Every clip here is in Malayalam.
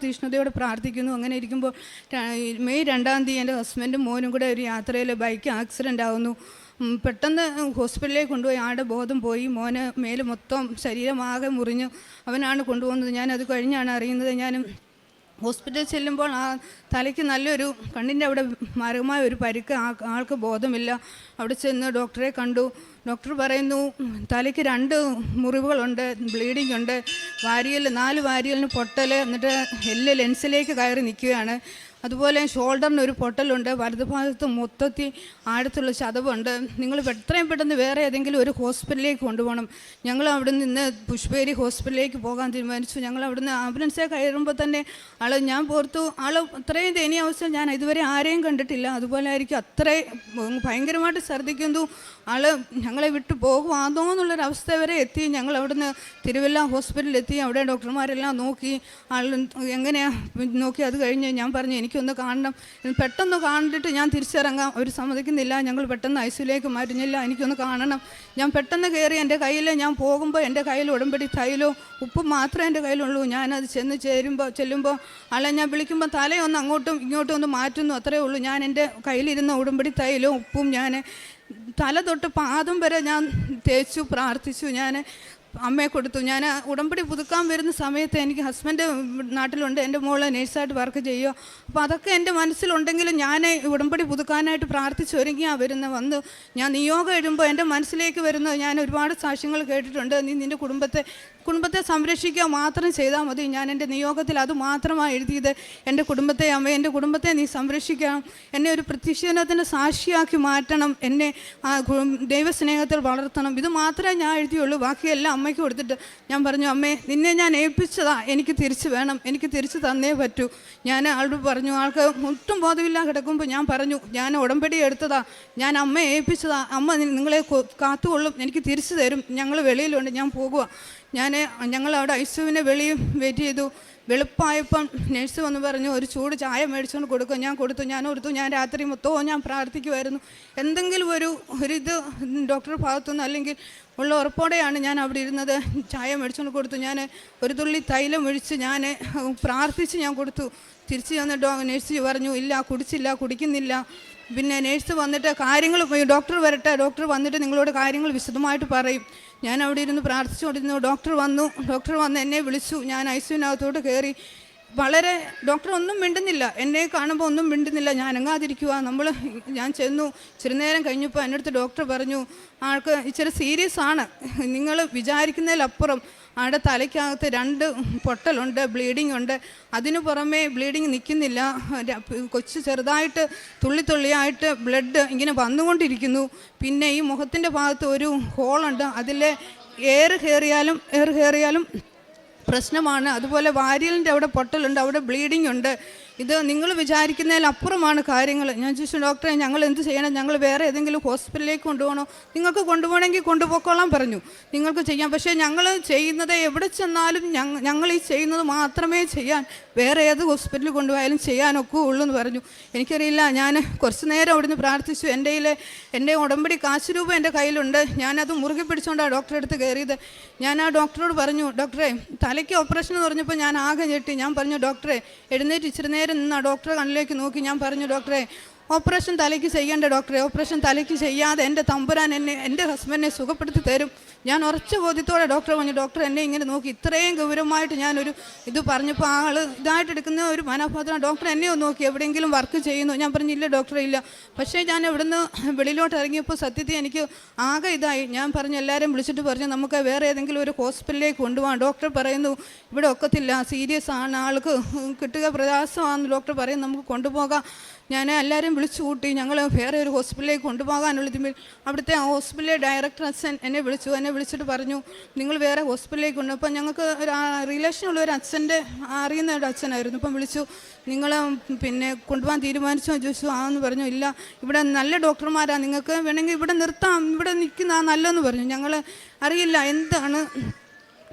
തീഷ്ണതയോടെ പ്രാർത്ഥിക്കുന്നു. അങ്ങനെ ഇരിക്കുമ്പോൾ മെയ് 2-ാം തീയതി എൻ്റെ ഹസ്ബൻഡും മോനും കൂടെ ഒരു യാത്രയിൽ ബൈക്ക് ആക്സിഡൻ്റ് ആകുന്നു. പെട്ടെന്ന് ഹോസ്പിറ്റലിലേക്ക് കൊണ്ടുപോയി. ആടെ ബോധം പോയി. മോന് മേല് മൊത്തം ശരീരമാകെ മുറിഞ്ഞു. അവനാണ് കൊണ്ടുപോകുന്നത്. ഞാനത് കഴിഞ്ഞാണ് അറിയുന്നത്. ഞാൻ ഹോസ്പിറ്റലിൽ ചെല്ലുമ്പോൾ ആ തലയ്ക്ക് നല്ലൊരു കണ്ണിൻ്റെ അവിടെ മാരകമായ ഒരു പരിക്ക്. ആൾക്ക് ബോധമില്ല. അവിടെ ചെന്ന് ഡോക്ടറെ കണ്ടു. ഡോക്ടർ പറയുന്നു തലയ്ക്ക് 2 മുറിവുകളുണ്ട്, ബ്ലീഡിംഗ് ഉണ്ട്, 4 വാരിയലിന് പൊട്ടൽ, എന്നിട്ട് എല്ല് ലെൻസിലേക്ക് കയറി നിൽക്കുകയാണ്. അതുപോലെ ഷോൾഡറിന് ഒരു പൊട്ടലുണ്ട്, വലതുഭാഗത്ത് മൊത്തത്തിൽ ആഴത്തുള്ള ചതവുണ്ട്. നിങ്ങൾ എത്രയും പെട്ടെന്ന് വേറെ ഏതെങ്കിലും ഒരു ഹോസ്പിറ്റലിലേക്ക് കൊണ്ടുപോകണം. ഞങ്ങൾ അവിടെ നിന്ന് പുഷ്പേരി ഹോസ്പിറ്റലിലേക്ക് പോകാൻ തീരുമാനിച്ചു. ഞങ്ങൾ അവിടെ നിന്ന് ആംബുലൻസിൽ കയറുമ്പോൾ തന്നെ ഞാൻ ഓർത്തു അത്രയും ദയനീയ അവസ്ഥ ഞാൻ ഇതുവരെ ആരെയും കണ്ടിട്ടില്ല. അതുപോലെ ആയിരിക്കും, അത്രയും ഭയങ്കരമായിട്ട് ഛർദ്ദിക്കുന്നു. ഞങ്ങളെ വിട്ടു പോകുവാന്നോ എന്നുള്ളൊരവസ്ഥ വരെ എത്തി. ഞങ്ങൾ അവിടുന്ന് തിരുവല്ല ഹോസ്പിറ്റലിലെത്തി. അവിടെ ഡോക്ടർമാരെല്ലാം നോക്കി. എങ്ങനെയാണ് നോക്കി. അത് കഴിഞ്ഞ് ഞാൻ പറഞ്ഞു എനിക്കൊന്ന് കാണണം, പെട്ടെന്ന് കണ്ടിട്ട് ഞാൻ തിരിച്ചിറങ്ങാം. അവർ സമ്മതിക്കുന്നില്ല. ഞങ്ങൾ പെട്ടെന്ന് ഐസിയുലേക്ക് മാറ്റുന്നില്ല, എനിക്കൊന്ന് കാണണം. ഞാൻ പെട്ടെന്ന് കയറി. എൻ്റെ കയ്യിൽ ഞാൻ പോകുമ്പോൾ എൻ്റെ കയ്യിൽ ഉടമ്പടി തൈലോ ഉപ്പും മാത്രമേ എൻ്റെ കയ്യിലുള്ളൂ. ഞാനത് ചെല്ലുമ്പോൾ ഞാൻ വിളിക്കുമ്പോൾ തലയൊന്ന് അങ്ങോട്ടും ഇങ്ങോട്ടും ഒന്ന് മാറ്റുന്നു, അത്രയേ ഉള്ളൂ. ഞാൻ എൻ്റെ കയ്യിലിരുന്ന ഉടമ്പടി തൈലോ ഉപ്പും ഞാൻ തല തൊട്ട് പാദം വരെ ഞാൻ തേച്ചു പ്രാർത്ഥിച്ചു. ഞാൻ അമ്മയെ കൊടുത്തു. ഞാൻ ഉടമ്പടി പുതുക്കാൻ വരുന്ന സമയത്ത് എനിക്ക് ഹസ്ബൻഡ് നാട്ടിലുണ്ട്, എൻ്റെ മോള് നേഴ്സായിട്ട് വർക്ക് ചെയ്യുക. അപ്പോൾ അതൊക്കെ എൻ്റെ മനസ്സിലുണ്ടെങ്കിലും ഞാൻ ഉടമ്പടി പുതുക്കാനായിട്ട് പ്രാർത്ഥിച്ച് വന്ന് ഞാൻ നിയോഗം എഴുതുമ്പോൾ എൻ്റെ മനസ്സിലേക്ക് വരുന്നത്, ഞാൻ ഒരുപാട് സാക്ഷ്യങ്ങൾ കേട്ടിട്ടുണ്ട്, നീ നിൻ്റെ കുടുംബത്തെ സംരക്ഷിക്കുക മാത്രം ചെയ്താൽ മതി. ഞാൻ എൻ്റെ നിയോഗത്തിൽ അത് മാത്രമാണ് എഴുതിയത്. എൻ്റെ കുടുംബത്തെ എൻ്റെ കുടുംബത്തെ നീ സംരക്ഷിക്കണം, എന്നെ ഒരു പ്രത്യക്ഷീകരണത്തിൻ്റെ സാക്ഷിയാക്കി മാറ്റണം, എന്നെ ദൈവസ്നേഹത്തിൽ വളർത്തണം. ഇത് മാത്രമേ ഞാൻ എഴുതിയുള്ളൂ. ബാക്കിയെല്ലാം അമ്മയ്ക്ക് കൊടുത്തിട്ട് ഞാൻ പറഞ്ഞു, അമ്മേ നിന്നെ ഞാൻ ഏൽപ്പിച്ചതാ, എനിക്ക് തിരിച്ച് വേണം, എനിക്ക് തിരിച്ച് തന്നേ പറ്റൂ. ഞാൻ ആളോട് പറഞ്ഞു. ആൾക്ക് ഒട്ടും ബോധമില്ല കിടക്കുമ്പോൾ ഞാൻ പറഞ്ഞു, ഞാൻ ഉടമ്പടി എടുത്തതാ, ഞാൻ അമ്മയെ ഏൽപ്പിച്ചതാ, അമ്മ നിങ്ങളെ കാത്തുകൊള്ളും, എനിക്ക് തിരിച്ചു തരും, ഞങ്ങൾ വെളിയിലുണ്ട്, ഞാൻ പോകുക. ഞങ്ങൾ അവിടെ ഐസിയുവിനെ വെളിയിൽ വെയിറ്റ് ചെയ്തു. വെളുപ്പായപ്പം നഴ്സ് വന്ന് പറഞ്ഞു ഒരു ചൂട് ചായ മേടിച്ചുകൊണ്ട് കൊടുക്കും. ഞാൻ കൊടുത്തു. ഞാൻ ഓർത്തു ഞാൻ രാത്രി മൊത്തവും ഞാൻ പ്രാർത്ഥിക്കുമായിരുന്നു, എന്തെങ്കിലും ഒരിത് ഡോക്ടറുടെ ഭാഗത്തുനിന്ന് അല്ലെങ്കിൽ ഉള്ള ഉറപ്പോടെയാണ് ഞാൻ അവിടെ ഇരുന്നത്. ചായ മേടിച്ചുകൊണ്ട് കൊടുത്തു. ഞാൻ ഒരു തുള്ളി തൈലം ഒഴിച്ച് ഞാൻ പ്രാർത്ഥിച്ച് ഞാൻ കൊടുത്തു. തിരിച്ച് വന്ന് നഴ്സ് പറഞ്ഞു ഇല്ല, കുടിക്കുന്നില്ല. പിന്നെ നേഴ്സ് വന്നിട്ട് ഡോക്ടർ വരട്ടെ, ഡോക്ടർ വന്നിട്ട് നിങ്ങളോട് കാര്യങ്ങൾ വിശദമായിട്ട് പറയും. ഞാൻ അവിടെ ഇരുന്ന് പ്രാർത്ഥിച്ചുകൊണ്ടിരുന്നു. ഡോക്ടർ വന്ന് എന്നെ വിളിച്ചു. ഞാൻ ഐസിയുവിനകത്തോട്ട് കയറി. ഡോക്ടർ ഒന്നും മിണ്ടുന്നില്ല, എന്നെ കാണുമ്പോൾ ഒന്നും മിണ്ടുന്നില്ല. ഞാൻ അനങ്ങാതിരിക്കുക. ഞാൻ ചെന്നു. ഇച്ചിരി നേരം കഴിഞ്ഞപ്പോൾ എൻ്റെ അടുത്ത് ഡോക്ടർ പറഞ്ഞു, ആൾക്ക് ഇച്ചിരി സീരിയസ് ആണ്, നിങ്ങൾ വിചാരിക്കുന്നതിലപ്പുറം ആടെ തലയ്ക്കകത്ത് 2 പൊട്ടലുണ്ട്, ബ്ലീഡിംഗ് ഉണ്ട്. അതിനു പുറമേ ബ്ലീഡിങ് നിൽക്കുന്നില്ല, കൊച്ചു ചെറുതായിട്ട് തുള്ളിയായിട്ട് ബ്ലഡ് ഇങ്ങനെ വന്നുകൊണ്ടിരിക്കുന്നു. പിന്നെ ഈ മുഖത്തിൻ്റെ ഭാഗത്ത് ഒരു ഹോളുണ്ട്, അതിൽ എയർ കയറിയാലും പ്രശ്നമാണ്. അതുപോലെ വാരിയലിൻ്റെ അവിടെ പൊട്ടലുണ്ട്, അവിടെ ബ്ലീഡിംഗ് ഉണ്ട്. ഇത് നിങ്ങൾ വിചാരിക്കുന്നതിലപ്പുറമാണ് കാര്യങ്ങൾ. ഞാൻ ചോദിച്ചു, ഡോക്ടറെ ഞങ്ങൾ എന്ത് ചെയ്യണം, ഞങ്ങൾ വേറെ ഏതെങ്കിലും ഹോസ്പിറ്റലിലേക്ക് കൊണ്ടുപോകണോ? നിങ്ങൾക്ക് കൊണ്ടുപോകണമെങ്കിൽ കൊണ്ടുപോയിക്കോളാം പറഞ്ഞു, നിങ്ങൾക്ക് ചെയ്യാം. പക്ഷേ ഞങ്ങൾ ചെയ്യുന്നത് എവിടെ ചെന്നാലും ഞങ്ങൾ ഈ ചെയ്യുന്നത് മാത്രമേ വേറെ ഏത് ഹോസ്പിറ്റലിൽ കൊണ്ടുപോയാലും ചെയ്യാനൊക്കെ ഉള്ളൂ എന്ന് പറഞ്ഞു. എനിക്കറിയില്ല. ഞാൻ കുറച്ച് നേരം അവിടുന്ന് പ്രാർത്ഥിച്ചു. എൻ്റെ ഉടമ്പടി കാശ് രൂപ എൻ്റെ കയ്യിലുണ്ട്. ഞാനത് മുറുകെ പിടിച്ചുകൊണ്ടാണ് ഡോക്ടറെ അടുത്ത് കയറിയത്. ഞാൻ ആ ഡോക്ടറോട് പറഞ്ഞു, ഡോക്ടറെ തലയ്ക്ക് ഓപ്പറേഷൻ എന്ന് പറഞ്ഞപ്പോൾ ഞാൻ ആകെ ഞെട്ടി. ഞാൻ പറഞ്ഞു, ഡോക്ടറെ എഴുന്നേറ്റ് ഇച്ചിരി നേരം നിന്ന് ആ ഡോക്ടറെ കണ്ണിലേക്ക് നോക്കി. ഞാൻ പറഞ്ഞു, ഡോക്ടറെ ഓപ്പറേഷൻ തലയ്ക്ക് ചെയ്യേണ്ട ഡോക്ടറെ, ഓപ്പറേഷൻ തലയ്ക്ക് ചെയ്യാതെ എൻ്റെ തമ്പുരാൻ എൻ്റെ ഹസ്ബൻഡിനെ സുഖപ്പെടുത്തി തരും. ഞാൻ ഉറച്ച ബോധ്യത്തോടെ ഡോക്ടറെ പറഞ്ഞു. ഡോക്ടർ എന്നെ ഇങ്ങനെ നോക്കി. ഇത്രയും ഗൗരവമായിട്ട് ഞാനൊരു ഇത് പറഞ്ഞപ്പോൾ ആൾ ഇതായിട്ട് എടുക്കുന്ന ഒരു മനോഭാവത്തിലാണ്. ഡോക്ടർ എന്നെ ഒന്ന് നോക്കി, എവിടെയെങ്കിലും വർക്ക് ചെയ്യുന്നു? ഞാൻ പറഞ്ഞു, ഇല്ല ഡോക്ടറെ ഇല്ല. പക്ഷേ ഞാൻ ഇവിടുന്ന് വെളിയിലോട്ട് ഇറങ്ങിയപ്പോൾ സത്യത്തിൽ എനിക്ക് ആകെ ഇതായി. ഞാൻ പറഞ്ഞു, എല്ലാവരും വിളിച്ചിട്ട് പറഞ്ഞു നമുക്ക് വേറെ ഏതെങ്കിലും ഒരു ഹോസ്പിറ്റലിലേക്ക് കൊണ്ടുപോകാം. ഡോക്ടർ പറയുന്നു ഇവിടെ ഒക്കത്തില്ല, സീരിയസ് ആണ്, ആൾക്ക് കിട്ടുക പ്രയാസമാണെന്ന് ഡോക്ടർ പറയും, നമുക്ക് കൊണ്ടുപോകാം. ഞാൻ എല്ലാവരും വിളിച്ചു കൂട്ടി. ഞങ്ങൾ വേറെ ഒരു ഹോസ്പിറ്റലിലേക്ക് കൊണ്ടുപോകാനുള്ളതിൽ അവിടുത്തെ ഹോസ്പിറ്റലിലെ ഡയറക്ടർ അച്ഛൻ എന്നെ വിളിച്ചിട്ട് പറഞ്ഞു നിങ്ങൾ വേറെ ഹോസ്പിറ്റലിലേക്ക് കൊണ്ട്. അപ്പം ഞങ്ങൾക്ക് ഒരു റിലേഷനുള്ള ഒരു അച്ഛൻ്റെ അറിയുന്ന ഒരു അച്ഛനായിരുന്നു. ഇപ്പം വിളിച്ചു, നിങ്ങൾ കൊണ്ടുപോകാൻ തീരുമാനിച്ചോ ചോദിച്ചു. ആന്ന് പറഞ്ഞു. ഇല്ല, ഇവിടെ നല്ല ഡോക്ടർമാരാണ്, നിങ്ങൾക്ക് വേണമെങ്കിൽ ഇവിടെ നിർത്താം, ഇവിടെ നിൽക്കുന്ന നല്ലതെന്ന് പറഞ്ഞു. ഞങ്ങൾ അറിയില്ല എന്താണ്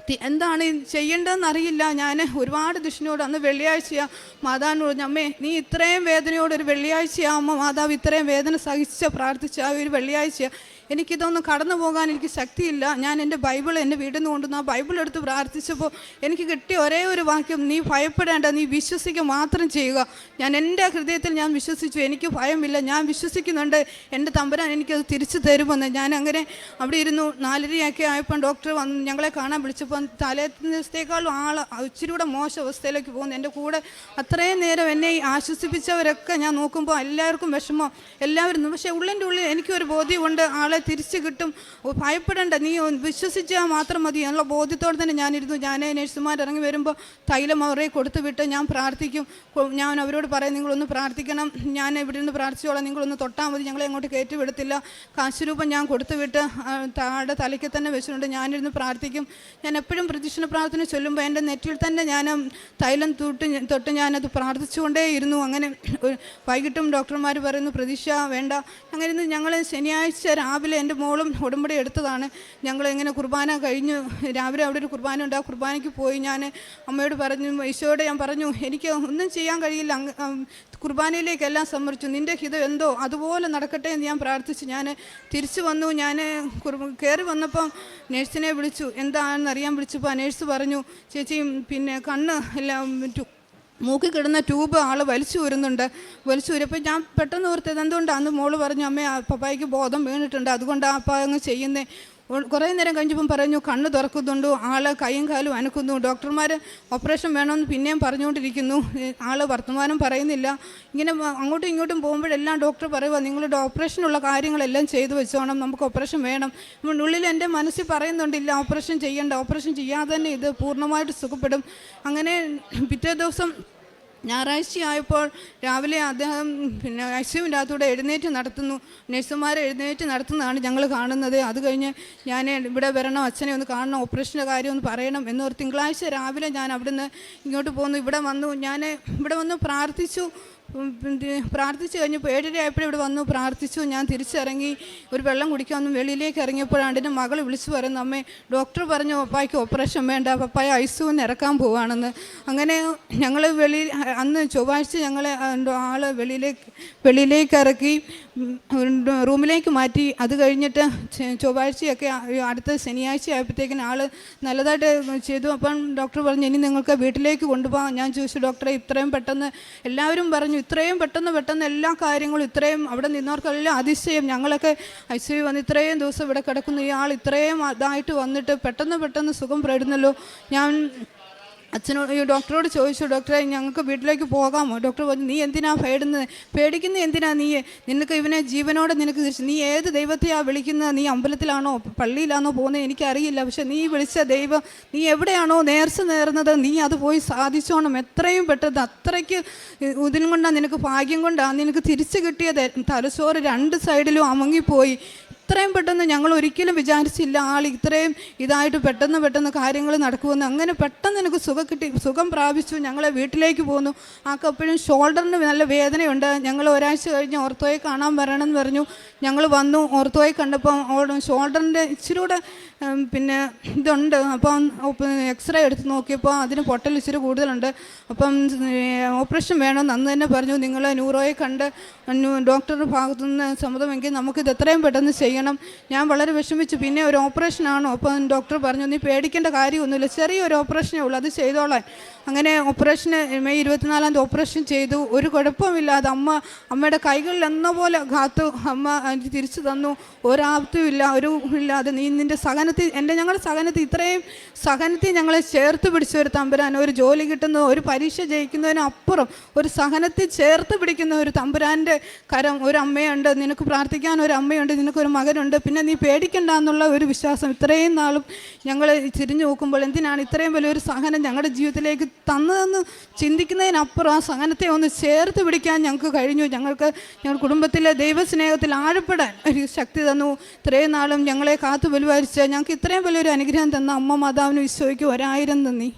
ചെയ്യേണ്ടതെന്ന് അറിയില്ല. ഞാൻ ഒരുപാട് ദുഷിനോട് അന്ന് വെള്ളിയാഴ്ചയാണ് മാതാവിനോട് പറഞ്ഞു, അമ്മേ നീ ഇത്രയും വേദനയോട് ഒരു വെള്ളിയാഴ്ചയാണ് അമ്മ മാതാവ് ഇത്രയും വേദന സഹിച്ച് പ്രാർത്ഥിച്ച ആ ഒരു വെള്ളിയാഴ്ച എനിക്കിതൊന്നും കടന്നു പോകാൻ എനിക്ക് ശക്തിയില്ല. ഞാൻ എൻ്റെ ബൈബിൾ എൻ്റെ വീട്ടിൽ നിന്ന് കൊണ്ടുവന്ന് ആ ബൈബിൾ എടുത്ത് പ്രാർത്ഥിച്ചപ്പോൾ എനിക്ക് കിട്ടിയ ഒരേ ഒരു വാക്യം, നീ ഭയപ്പെടേണ്ട, നീ വിശ്വസിക്കുക മാത്രം ചെയ്യുക. ഞാൻ എൻ്റെ ഹൃദയത്തിൽ ഞാൻ വിശ്വസിച്ചു, എനിക്ക് ഭയമില്ല, ഞാൻ വിശ്വസിക്കുന്നുണ്ട് എൻ്റെ തമ്പുരാൻ എനിക്കത് തിരിച്ചു തരുമെന്ന്. ഞാൻ അങ്ങനെ അവിടെ ഇരുന്നു. 4:30 ആയപ്പോൾ ഡോക്ടർ വന്ന് ഞങ്ങളെ കാണാൻ വിളിച്ചപ്പോൾ തലേ ദിവസത്തേക്കാളും ഇച്ചിരി കൂടെ മോശം അവസ്ഥയിലേക്ക് പോകുന്നു. എൻ്റെ കൂടെ അത്രയും നേരം എന്നെ ആശ്വസിപ്പിച്ചവരൊക്കെ ഞാൻ നോക്കുമ്പോൾ എല്ലാവർക്കും വിഷമം, എല്ലാവരും. പക്ഷേ ഉള്ളിൻ്റെ ഉള്ളിൽ എനിക്കൊരു ബോധ്യമുണ്ട്, ആളെ തിരിച്ച് കിട്ടും, ഭയപ്പെടേണ്ട, നീ വിശ്വസിച്ചാൽ മാത്രം മതി എന്നുള്ള ബോധ്യത്തോടെ തന്നെ ഞാനിരുന്നു. ഞാൻ നഴ്സുമാർ ഇറങ്ങി വരുമ്പോൾ തൈലം അവരെ കൊടുത്തു വിട്ട് ഞാൻ പ്രാർത്ഥിക്കും. ഞാൻ അവരോട് പറയും, നിങ്ങളൊന്ന് പ്രാർത്ഥിക്കണം, ഞാൻ ഇവിടെ നിന്ന് പ്രാർത്ഥിച്ചോളാം, നിങ്ങളൊന്ന് തൊട്ടാൽ മതി, ഞങ്ങളെ അങ്ങോട്ട് കയറ്റി വിടത്തില്ല. കാശ് രൂപം ഞാൻ കൊടുത്തു വിട്ട് താഴെ തലയ്ക്ക് തന്നെ വെച്ചിട്ടുണ്ട്. ഞാനിരുന്ന് പ്രാർത്ഥിക്കും. ഞാൻ എപ്പോഴും പ്രദക്ഷിണ പ്രാർത്ഥന ചൊല്ലുമ്പോൾ എൻ്റെ നെറ്റിൽ തന്നെ ഞാൻ തൈലം തൊട്ട് ഞാനത് പ്രാർത്ഥിച്ചുകൊണ്ടേ ഇരുന്നു. അങ്ങനെ വൈകിട്ടും ഡോക്ടർമാർ പറയുന്നു പ്രതീക്ഷ വേണ്ട. അങ്ങനെ ഞങ്ങൾ ശനിയാഴ്ച രാവിലെ എൻ്റെ മോളും ഉടമ്പടി എടുത്തതാണ്. ഞങ്ങൾ ഇങ്ങനെ കുർബാന കഴിഞ്ഞ് രാവിലെ അവിടെ ഒരു കുർബാന ഉണ്ട്, ആ കുർബാനയ്ക്ക് പോയി ഞാൻ അമ്മയോട് പറഞ്ഞു, ഈശോയോട് ഞാൻ പറഞ്ഞു, എനിക്ക് ഒന്നും ചെയ്യാൻ കഴിയില്ല, കുർബാനയിലേക്കെല്ലാം സമർപ്പിച്ചു, നിൻ്റെ ഹിതം എന്തോ അതുപോലെ നടക്കട്ടെ എന്ന് ഞാൻ പ്രാർത്ഥിച്ചു. ഞാൻ തിരിച്ചു വന്നു. ഞാൻ കയറി വന്നപ്പം നേഴ്സിനെ വിളിച്ചു, എന്താണെന്ന് അറിയാൻ വിളിച്ചപ്പോൾ ആ നേഴ്സ് പറഞ്ഞു, ചേച്ചി പിന്നെ കണ്ണ് എല്ലാം മൂക്കി കിടന്ന ട്യൂബ് ആൾ വലിച്ചു ഊരുന്നുണ്ട്. വലിച്ചു ഊരിയപ്പോൾ ഞാൻ പെട്ടെന്ന് ഓർത്തത് എന്തുകൊണ്ടാണ്. അന്ന് മോള് പറഞ്ഞു, അമ്മേ പപ്പായ്ക്ക് ബോധം വീണിട്ടുണ്ട്, അതുകൊണ്ടാണ് അപ്പം അങ്ങ് ചെയ്യുന്നത്. കുറേ നേരം കഴിഞ്ഞപ്പം പറഞ്ഞു, കണ്ണ് തുറക്കുന്നുണ്ട്, ആൾ കൈയും കാലും അനക്കുന്നു. ഡോക്ടർമാർ ഓപ്പറേഷൻ വേണമെന്ന് പിന്നെയും പറഞ്ഞുകൊണ്ടിരിക്കുന്നു. ആൾ വർത്തമാനം പറയുന്നില്ല. ഇങ്ങനെ അങ്ങോട്ടും ഇങ്ങോട്ടും പോകുമ്പോഴെല്ലാം ഡോക്ടർ പറയുക, നിങ്ങളുടെ ഓപ്പറേഷനുള്ള കാര്യങ്ങളെല്ലാം ചെയ്തു വെച്ചോണം, നമുക്ക് ഓപ്പറേഷൻ വേണം. ഉള്ളിൽ എൻ്റെ മനസ്സിൽ പറയുന്നുണ്ടില്ല, ഓപ്പറേഷൻ ചെയ്യേണ്ട, ഓപ്പറേഷൻ ചെയ്യാതെ തന്നെ ഇത് പൂർണ്ണമായിട്ട് സുഖപ്പെടും. അങ്ങനെ പിറ്റേ ദിവസം ഞായറാഴ്ചയായപ്പോൾ രാവിലെ അദ്ദേഹം പിന്നെ ഐസിയുവിൻ്റെ അകത്തൂടെ എഴുന്നേറ്റ് നടത്തുന്നു. നഴ്സുമാരെ എഴുന്നേറ്റ് നടത്തുന്നതാണ് ഞങ്ങൾ കാണുന്നത്. അത് കഴിഞ്ഞ് ഞാൻ ഇവിടെ വരണം, അച്ഛനെ ഒന്ന് കാണണം, ഓപ്പറേഷൻ്റെ കാര്യം ഒന്ന് പറയണം എന്നൊരു തിങ്കളാഴ്ച രാവിലെ ഞാൻ അവിടുന്ന് ഇങ്ങോട്ട് പോന്നു. ഇവിടെ വന്നു. ഞാൻ ഇവിടെ വന്ന് പ്രാർത്ഥിച്ചു. കഴിഞ്ഞപ്പോൾ 7:30 ആയപ്പോഴും ഇവിടെ വന്നു പ്രാർത്ഥിച്ചു. ഞാൻ തിരിച്ചിറങ്ങി ഒരു വെള്ളം കുടിക്കാമെന്ന് വെളിയിലേക്ക് ഇറങ്ങിയപ്പോഴാണ് എൻ്റെ മകൾ വിളിച്ചു പറയുന്നു, അമ്മേ ഡോക്ടർ പറഞ്ഞു പപ്പായ്ക്ക് ഓപ്പറേഷൻ വേണ്ട, പപ്പായ ഐസിയുവിന് ഇറക്കാൻ പോവുകയാണെന്ന്. അങ്ങനെ ഞങ്ങൾ അന്ന് ചൊവ്വാഴ്ച ഞങ്ങളെ ആൾ വെളിയിലേക്ക് ഇറക്കി റൂമിലേക്ക് മാറ്റി. അത് കഴിഞ്ഞിട്ട് ചൊവ്വാഴ്ചയൊക്കെ അടുത്ത ശനിയാഴ്ച ആയപ്പോഴത്തേക്കിന് ആൾ നല്ലതായിട്ട് ചെയ്തു. അപ്പം ഡോക്ടർ പറഞ്ഞു, ഇനി നിങ്ങൾക്ക് വീട്ടിലേക്ക് കൊണ്ടുപോകാം. ഞാൻ ചോദിച്ചു, ഡോക്ടറെ ഇത്രയും പെട്ടെന്ന് എല്ലാവരും പറഞ്ഞു, ഇത്രയും പെട്ടെന്ന് എല്ലാ കാര്യങ്ങളും ഇത്രയും അവിടെ നിന്നവർക്കെല്ലാം അതിശയം. ഞങ്ങളൊക്കെ ഐസിയു വന്ന് ഇത്രയും ദിവസം ഇവിടെ കിടക്കുന്നു, ഈ ആൾ ഇത്രയും ഇതായിട്ട് വന്നിട്ട് പെട്ടെന്ന് സുഖം പെടുന്നല്ലോ. ഞാൻ അച്ഛനോട് ഈ ഡോക്ടറോട് ചോദിച്ചു, ഡോക്ടറെ ഞങ്ങൾക്ക് വീട്ടിലേക്ക് പോകാമോ? ഡോക്ടർ പറഞ്ഞു, നീ എന്തിനാ പേടിക്കുന്നത് എന്തിനാ? നിനക്ക് ഇവനെ ജീവനോടെ നിനക്ക് തിരിച്ചു, നീ ഏത് ദൈവത്തെയാണ് വിളിക്കുന്നത്? നീ അമ്പലത്തിലാണോ പള്ളിയിലാണോ പോകുന്നത് എനിക്കറിയില്ല, പക്ഷെ നീ വിളിച്ച ദൈവം, നീ എവിടെയാണോ നേർന്നത് നീ അത് പോയി സാധിച്ചോണം എത്രയും പെട്ടെന്ന്. അത്രയ്ക്ക് ഇതിനും കൊണ്ടാണ്, നിനക്ക് ഭാഗ്യം കൊണ്ടാണ് നിനക്ക് തിരിച്ചു കിട്ടിയത്. തലച്ചോറ് 2 സൈഡിലും അമങ്ങിപ്പോയി. ഇത്രയും പെട്ടെന്ന് ഞങ്ങൾ ഒരിക്കലും വിചാരിച്ചില്ല ആൾ ഇത്രയും ഇതായിട്ട് പെട്ടെന്ന് കാര്യങ്ങൾ നടക്കുമെന്ന്. അങ്ങനെ പെട്ടെന്ന് എനിക്ക് സുഖം പ്രാപിച്ചു. ഞങ്ങളെ വീട്ടിലേക്ക് പോന്നു. ആക്കപ്പോഴും ഷോൾഡറിന് നല്ല വേദനയുണ്ട്. ഞങ്ങൾ ഒരാഴ്ച കഴിഞ്ഞ് ഓർത്തോയെ കാണാൻ വരണമെന്ന് പറഞ്ഞു. ഞങ്ങൾ വന്നു. ഓർത്തോയെ കണ്ടപ്പോൾ ഷോൾഡറിൻ്റെ ഇച്ചിരി കൂടെ പിന്നെ ഇതുണ്ട്. അപ്പം എക്സ്റേ എടുത്ത് നോക്കിയപ്പോൾ അതിന് പൊട്ടൽ ഇച്ചിരി കൂടുതലുണ്ട്. അപ്പം ഓപ്പറേഷൻ വേണമെന്ന് അന്ന് തന്നെ പറഞ്ഞു. നിങ്ങൾ ന്യൂറോയെ കണ്ട് ഡോക്ടറുടെ ഭാഗത്തുനിന്ന് സമ്മതമെങ്കിൽ നമുക്കിത് എത്രയും പെട്ടെന്ന് ചെയ്യണം. ഞാൻ വളരെ വിഷമിച്ചു. പിന്നെ ഒരു ഓപ്പറേഷനാണോ? അപ്പം ഡോക്ടർ പറഞ്ഞു, നീ പേടിക്കേണ്ട കാര്യമൊന്നുമില്ല, ചെറിയൊരു ഓപ്പറേഷനേ ഉള്ളൂ, അത് ചെയ്തോളാൻ. അങ്ങനെ ഓപ്പറേഷന് മെയ് 24 ഓപ്പറേഷൻ ചെയ്തു. ഒരു കുഴപ്പമില്ലാതെ അമ്മയുടെ കൈകളിൽ എന്ന പോലെ കാത്തു. അമ്മ എനിക്ക് തിരിച്ചു തന്നു. ഒരാപത്തും ഇല്ല, ഇല്ലാതെ. നീ നിൻ്റെ ഞങ്ങളുടെ സഹനത്തിൽ ഇത്രയും സഹനത്തിൽ ഞങ്ങളെ ചേർത്ത് പിടിച്ച ഒരു തമ്പുരാൻ, ഒരു ജോലി കിട്ടുന്ന, ഒരു പരീക്ഷ ജയിക്കുന്നതിനപ്പുറം ഒരു സഹനത്തിൽ ചേർത്ത് പിടിക്കുന്ന ഒരു തമ്പുരാൻ്റെ കരം. ഒരു അമ്മയുണ്ട്, നിനക്ക് പ്രാർത്ഥിക്കാൻ ഒരു അമ്മയുണ്ട്, നിനക്കൊരു മകനുണ്ട്, പിന്നെ നീ പേടിക്കണ്ട എന്നുള്ള ഒരു വിശ്വാസം. ഇത്രയും നാളും ഞങ്ങൾ തിരിഞ്ഞു നോക്കുമ്പോൾ എന്തിനാണ് ഇത്രയും വലിയൊരു സഹനം ഞങ്ങളുടെ ജീവിതത്തിലേക്ക് തന്നതെന്ന് ചിന്തിക്കുന്നതിനപ്പുറം ആ സഹനത്തെ ഒന്ന് ചേർത്ത് പിടിക്കാൻ ഞങ്ങൾക്ക് കഴിഞ്ഞു. ഞങ്ങളുടെ കുടുംബത്തിലെ ദൈവസ്നേഹത്തിൽ ആഴപ്പെടാൻ ഒരു ശക്തി തന്നു. ഇത്രയും നാളും ഞങ്ങളെ കാത്തു പരിപാലിച്ച ഞങ്ങൾക്ക് ഇത്രയും വലിയൊരു അനുഗ്രഹം തന്ന അമ്മ മാതാവിന് ഈശോയ്ക്ക് 1000 നന്ദി.